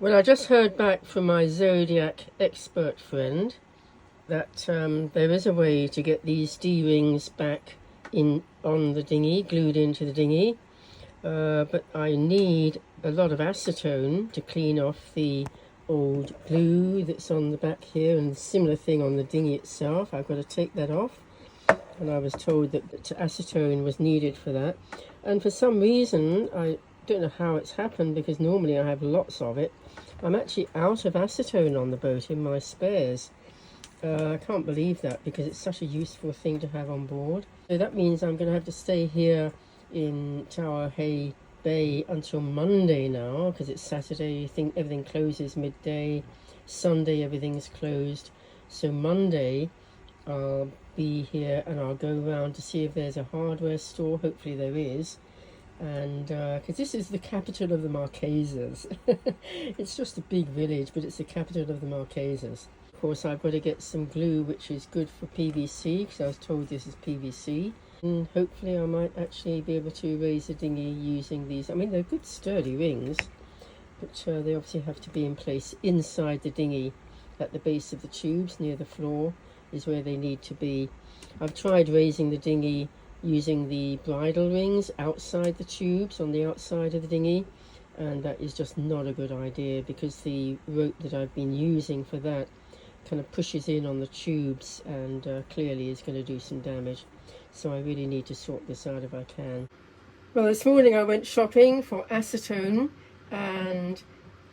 Well, I just heard back from my Zodiac expert friend that there is a way to get these D-rings back in on the dinghy, glued into the dinghy, but I need a lot of acetone to clean off the old glue that's on the back here, and similar thing on the dinghy itself. I've got to take that off, and I was told that acetone was needed for that, and for some reason I don't know how it's happened, because normally I have lots of it. I'm actually out of acetone on the boat in my spares. I can't believe that, because it's such a useful thing to have on board. So that means I'm going to have to stay here in Tower Hay Bay until Monday now, because it's Saturday. I think everything closes midday. Sunday everything's closed. So Monday I'll be here, and I'll go around to see if there's a hardware store. Hopefully there is. And because this is the capital of the Marquesas. It's just a big village, but it's the capital of the Marquesas. Of course, I've got to get some glue which is good for PVC, because I was told this is PVC, and hopefully I might actually be able to raise the dinghy using these. I mean, they're good sturdy rings, but they obviously have to be in place inside the dinghy. At the base of the tubes near the floor is where they need to be. I've tried raising the dinghy using the bridle rings outside the tubes on the outside of the dinghy, and that is just not a good idea, because the rope that I've been using for that kind of pushes in on the tubes and clearly is going to do some damage. So I really need to sort this out if I can. Well, this morning I went shopping for acetone and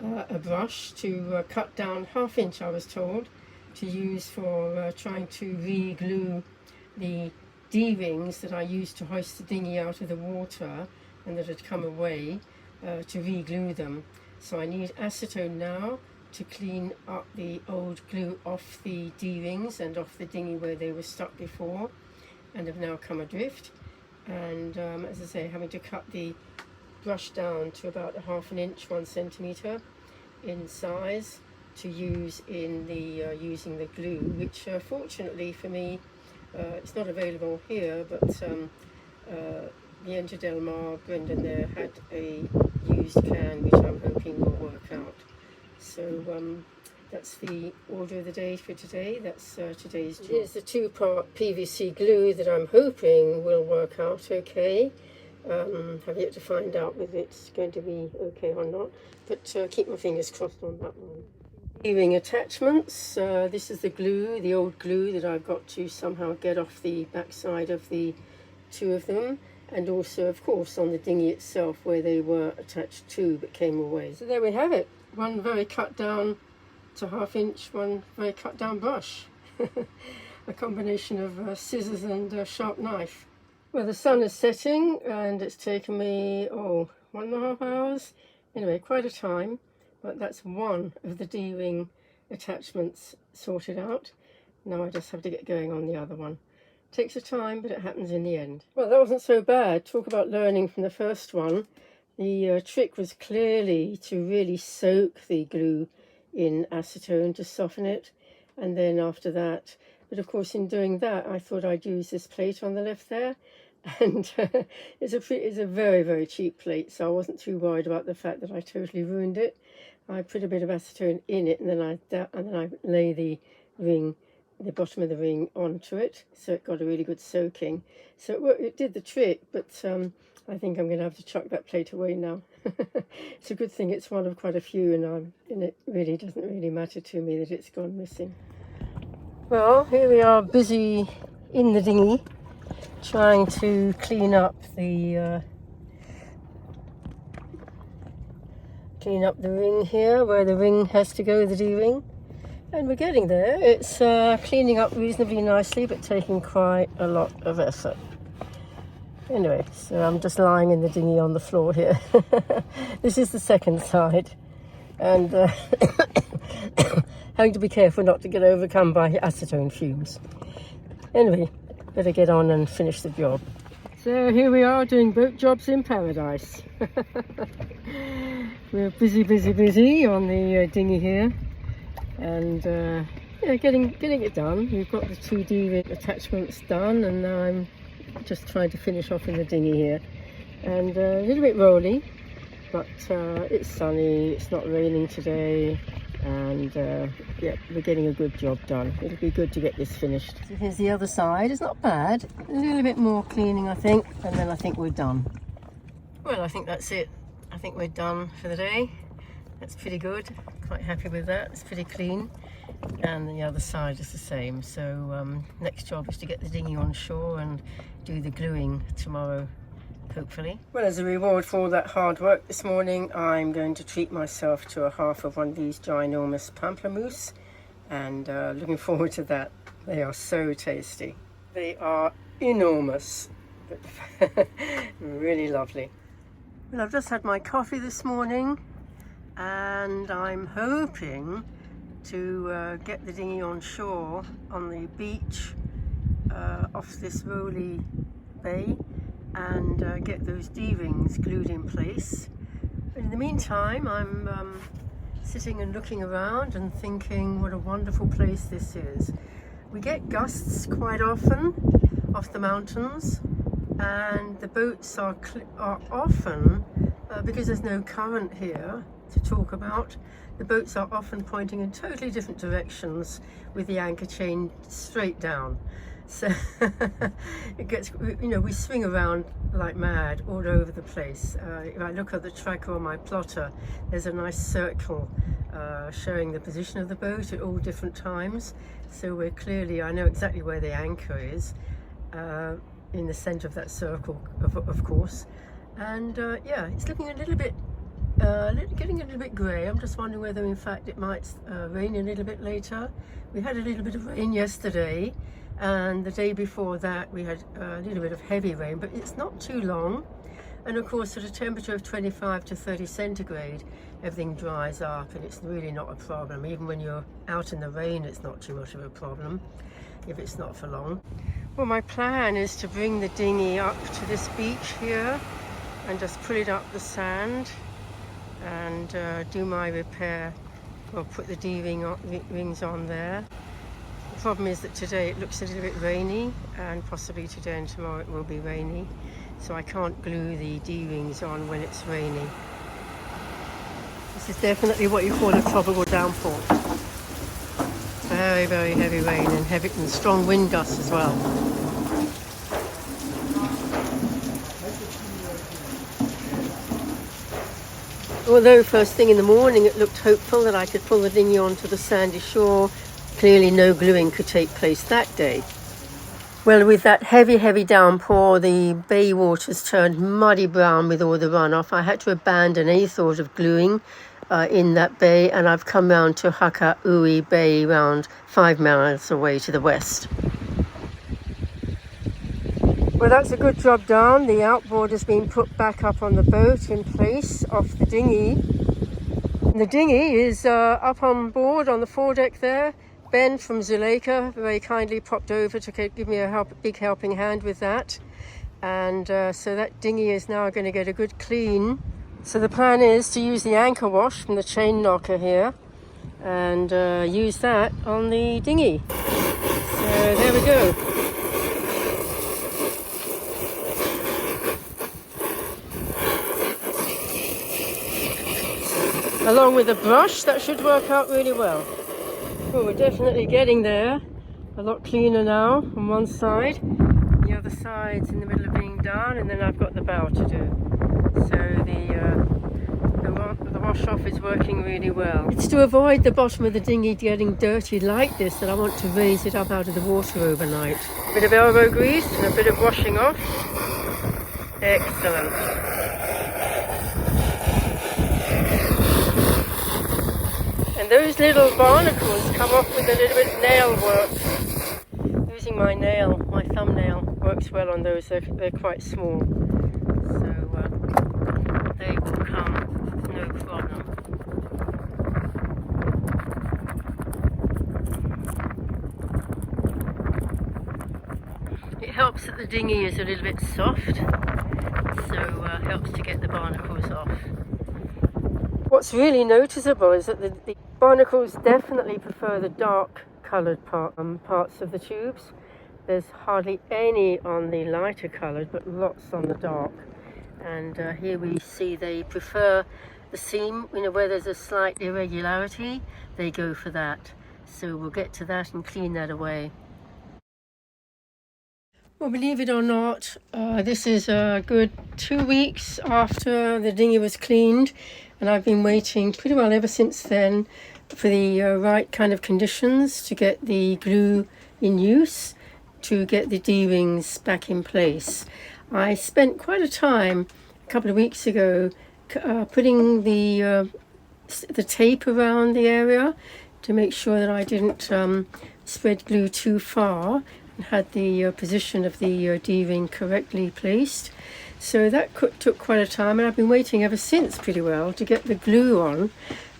a brush to cut down 1/2 inch, I was told, to use for trying to re-glue the D-rings that I used to hoist the dinghy out of the water and that had come away, to re-glue them. So I need acetone now to clean up the old glue off the D-rings and off the dinghy where they were stuck before and have now come adrift. And as I say, having to cut the brush down to about 1/2 inch, 1 centimetre in size to use in the using the glue, which fortunately for me, it's not available here, but the Del Mar, Brendan there, had a used can which I'm hoping will work out. So that's the order of the day for today. That's today's job. Here's the 2-part PVC glue that I'm hoping will work out okay. Have yet to find out whether it's going to be okay or not, but keep my fingers crossed on that one. D-ring attachments. This is the glue, the old glue that I've got to somehow get off the backside of the 2 of them, and also of course on the dinghy itself where they were attached to but came away. So there we have it, one very cut down to 1/2 inch, one very cut down brush. A combination of scissors and a sharp knife. Well, the sun is setting and it's taken me 1.5 hours, anyway, quite a time. But that's one of the D-ring attachments sorted out. Now I just have to get going on the other one. Takes a time, but it happens in the end. Well, that wasn't so bad. Talk about learning from the first one. The trick was clearly to really soak the glue in acetone to soften it, and then after that, but of course in doing that I thought I'd use this plate on the left there, and it's a very, very cheap plate, so I wasn't too worried about the fact that I totally ruined it. I put a bit of acetone in it, and then I lay the ring, the bottom of the ring, onto it, so it got a really good soaking. So it did the trick, but I think I'm going to have to chuck that plate away now. It's a good thing it's one of quite a few, and it really doesn't really matter to me that it's gone missing. Well, here we are, busy in the dinghy, trying to clean up the ring here, where the ring has to go, the D-ring, and we're getting there. It's cleaning up reasonably nicely, but taking quite a lot of effort. Anyway, so I'm just lying in the dinghy on the floor here. This is the second side, and having to be careful not to get overcome by acetone fumes. Anyway, better get on and finish the job. So here we are doing boat jobs in paradise. We're busy on the dinghy here, and yeah, getting it done. We've got the 2 D-ring attachments done, and now I'm just trying to finish off in the dinghy here. And a little bit rolly, but it's sunny, it's not raining today, and yeah, we're getting a good job done. It'll be good to get this finished. So here's the other side. It's not bad. A little bit more cleaning, I think, and then I think we're done. Well, I think that's it. I think we're done for the day. That's pretty good. Quite happy with that. It's pretty clean. And the other side is the same. So next job is to get the dinghy on shore and do the gluing tomorrow, hopefully. Well, as a reward for all that hard work this morning, I'm going to treat myself to a half of one of these ginormous pamplemousse, and looking forward to that. They are so tasty. They are enormous, but really lovely. Well, I've just had my coffee this morning, and I'm hoping to get the dinghy on shore on the beach off this rolly bay, and get those D-rings glued in place. But in the meantime, I'm sitting and looking around and thinking what a wonderful place this is. We get gusts quite often off the mountains, and the boats are often, because there's no current here to talk about, the boats are often pointing in totally different directions with the anchor chain straight down. So it gets, you know, we swing around like mad all over the place. If I look at the tracker on my plotter, there's a nice circle showing the position of the boat at all different times. So we're clearly, I know exactly where the anchor is, in the center of that circle, of course. And yeah, it's looking a little bit, getting a little bit grey. I'm just wondering whether in fact it might rain a little bit later. We had a little bit of rain yesterday, and the day before that we had a little bit of heavy rain, but it's not too long. And of course, at a temperature of 25 to 30 centigrade, everything dries up, and it's really not a problem. Even when you're out in the rain, it's not too much of a problem if it's not for long. Well, my plan is to bring the dinghy up to this beach here and just pull it up the sand and do my repair, or put the D-rings on there. The problem is that today it looks a little bit rainy, and possibly today and tomorrow it will be rainy, so I can't glue the D-rings on when it's rainy. This is definitely what you call a tropical downpour. Very, very heavy rain, and strong wind gusts as well. Although first thing in the morning it looked hopeful that I could pull the dinghy onto the sandy shore, clearly no gluing could take place that day. Well, with that heavy, heavy downpour, the bay waters turned muddy brown with all the runoff. I had to abandon any thought of gluing in that bay, and I've come round to Hakaui Bay, around 5 miles away to the west. Well, that's a good job done. The outboard has been put back up on the boat in place off the dinghy. And the dinghy is up on board on the foredeck there. Ben from Zuleika very kindly popped over to give me a big helping hand with that. And so that dinghy is now going to get a good clean. So the plan is to use the anchor wash from the chain knocker here and use that on the dinghy. So there we go. Along with a brush, that should work out really well. Well, we're definitely getting there. A lot cleaner now on one side. The other side's in the middle of being done, and then I've got the bow to do. So the wash-off is working really well. It's to avoid the bottom of the dinghy getting dirty like this that I want to raise it up out of the water overnight. A bit of elbow grease and a bit of washing off. Excellent. And those little barnacles come off with a little bit of nail work. Using my thumbnail works well on those. They're quite small, so they will come no problem. It helps that the dinghy is a little bit soft, so helps to get the barnacles off. What's really noticeable is that the barnacles definitely prefer the dark coloured parts of the tubes. There's hardly any on the lighter coloured, but lots on the dark. And here we see they prefer the seam, you know, where there's a slight irregularity, they go for that. So we'll get to that and clean that away. Well, believe it or not, this is a good 2 weeks after the dinghy was cleaned, and I've been waiting pretty well ever since then for the right kind of conditions to get the glue in use, to get the D-rings back in place. I spent quite a time a couple of weeks ago putting the tape around the area to make sure that I didn't spread glue too far, and had the position of the D-ring correctly placed. So that took quite a time, and I've been waiting ever since pretty well to get the glue on,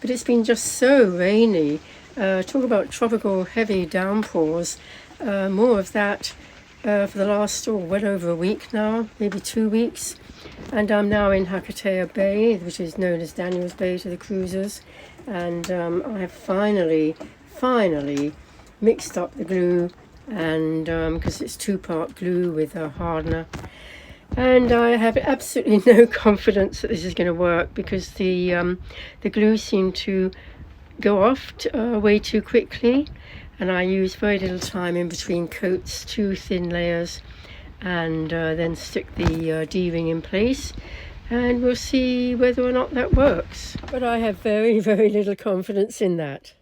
but it's been just so rainy. Talk about tropical heavy downpours. More of that for the last well over a week now, maybe 2 weeks. And I'm now in Hakatea Bay, which is known as Daniel's Bay to the cruisers, and I have finally mixed up the glue, and because it's 2-part glue with a hardener, and I have absolutely no confidence that this is going to work, because the glue seemed to go off way too quickly, and I use very little time in between coats, 2 thin layers, and then stick the D-ring in place, and we'll see whether or not that works. But I have very little confidence in that.